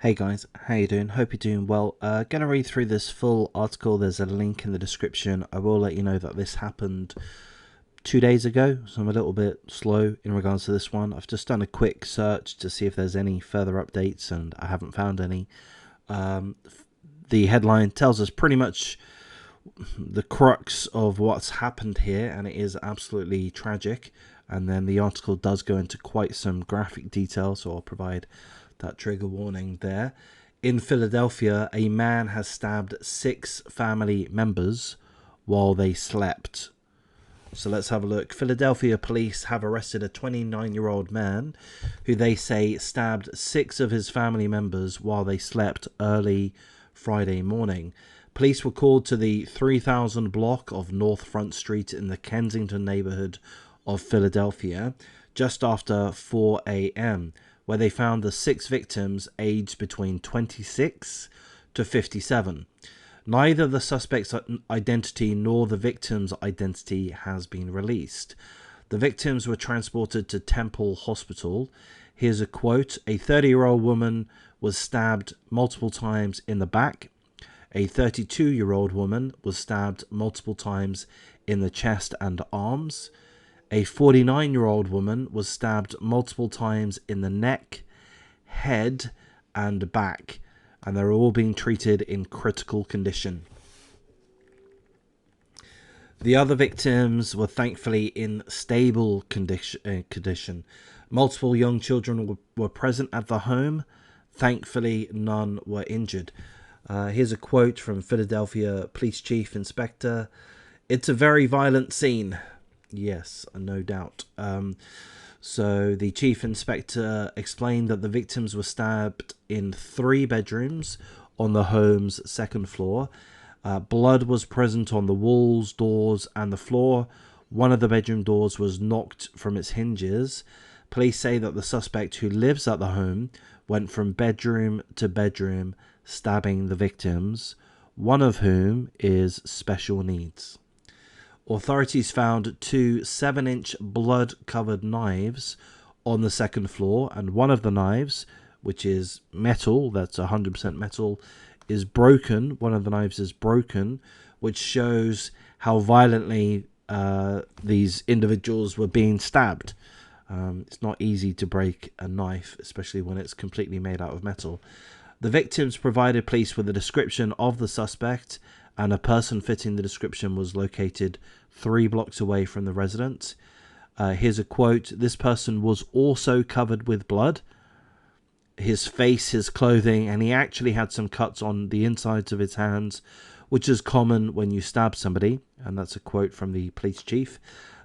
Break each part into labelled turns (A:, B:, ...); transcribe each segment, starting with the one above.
A: Hey guys, how you doing? Hope you're doing well. Gonna read through this full article. There's a link in the description. I will let you know that this happened 2 days ago, so I'm a little bit slow in regards to this one. I've just done a quick search to see if there's any further updates, and I haven't found any. The headline tells us pretty much the crux of what's happened here, and it is absolutely tragic. And then the article does go into quite some graphic detail, so I'll provide that trigger warning there. In Philadelphia, a man has stabbed 6 family members while they slept. So let's have a look. Philadelphia police have arrested a 29-year-old man who they say stabbed 6 of his family members while they slept early Friday morning. Police were called to the 3000 block of North Front Street in the Kensington neighborhood of Philadelphia just after 4 a.m., where they found the 6 victims aged between 26 to 57. Neither the suspect's identity nor the victim's identity has been released. The victims were transported to Temple Hospital. Here's a quote. A 30-year-old woman was stabbed multiple times in the back. A 32-year-old woman was stabbed multiple times in the chest and arms. A 49-year-old woman was stabbed multiple times in the neck, head, and back, and they're all being treated in critical condition. The other victims were thankfully in stable condition. Multiple young children were present at the home. Thankfully, none were injured. Here's a quote from Philadelphia Police Chief Inspector. "It's a very violent scene." Yes, no doubt. So the chief inspector explained that the victims were stabbed in 3 bedrooms on the home's second floor. Blood was present on the walls, doors, and the floor. One of the bedroom doors was knocked from its hinges. Police say that the suspect, who lives at the home, went from bedroom to bedroom stabbing the victims, one of whom is special needs. Authorities found 2 7-inch blood-covered knives on the second floor, and one of the knives, which is metal, that's 100% metal, is broken. One of the knives is broken, which shows how violently these individuals were being stabbed. It's not easy to break a knife, especially when it's completely made out of metal. The victims provided police with a description of the suspect, and a person fitting the description was located 3 blocks away from the residence. Here's a quote. "This person was also covered with blood. His face, his clothing, and he actually had some cuts on the insides of his hands, which is common when you stab somebody." And that's a quote from the police chief.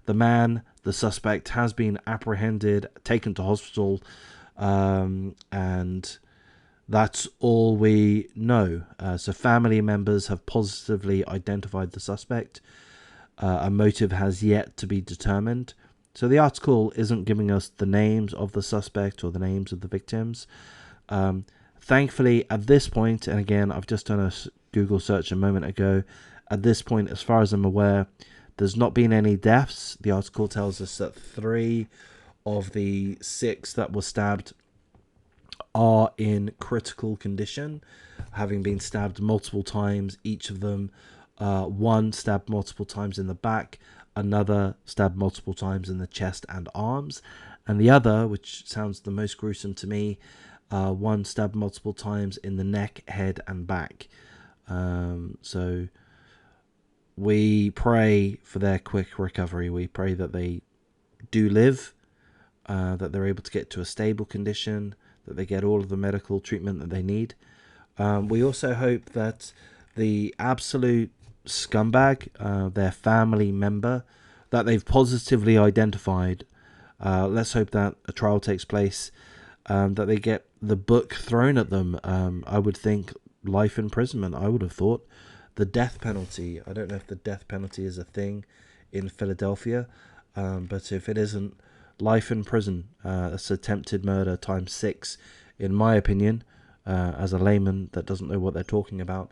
A: The suspect, has been apprehended, taken to hospital, and that's all we know. So family members have positively identified the suspect. A motive has yet to be determined. So the article isn't giving us the names of the suspect or the names of the victims. Thankfully, at this point, and again, I've just done a Google search a moment ago, at this point, as far as I'm aware, there's not been any deaths. The article tells us that 3 of the 6 that were stabbed are in critical condition, having been stabbed multiple times, each of them. One stabbed multiple times in the back, another stabbed multiple times in the chest and arms, and the other, which sounds the most gruesome to me, one stabbed multiple times in the neck, head, and back. So we pray for their quick recovery. We pray that they do live, that they're able to get to a stable condition, that they get all of the medical treatment that they need. We also hope that the absolute scumbag, their family member, that they've positively identified, let's hope that a trial takes place, that they get the book thrown at them. I would think life imprisonment, I would have thought. The death penalty, I don't know if the death penalty is a thing in Philadelphia, but if it isn't, life in prison. That's attempted murder times 6, in my opinion, as a layman that doesn't know what they're talking about.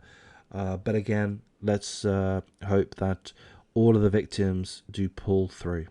A: But again, let's hope that all of the victims do pull through.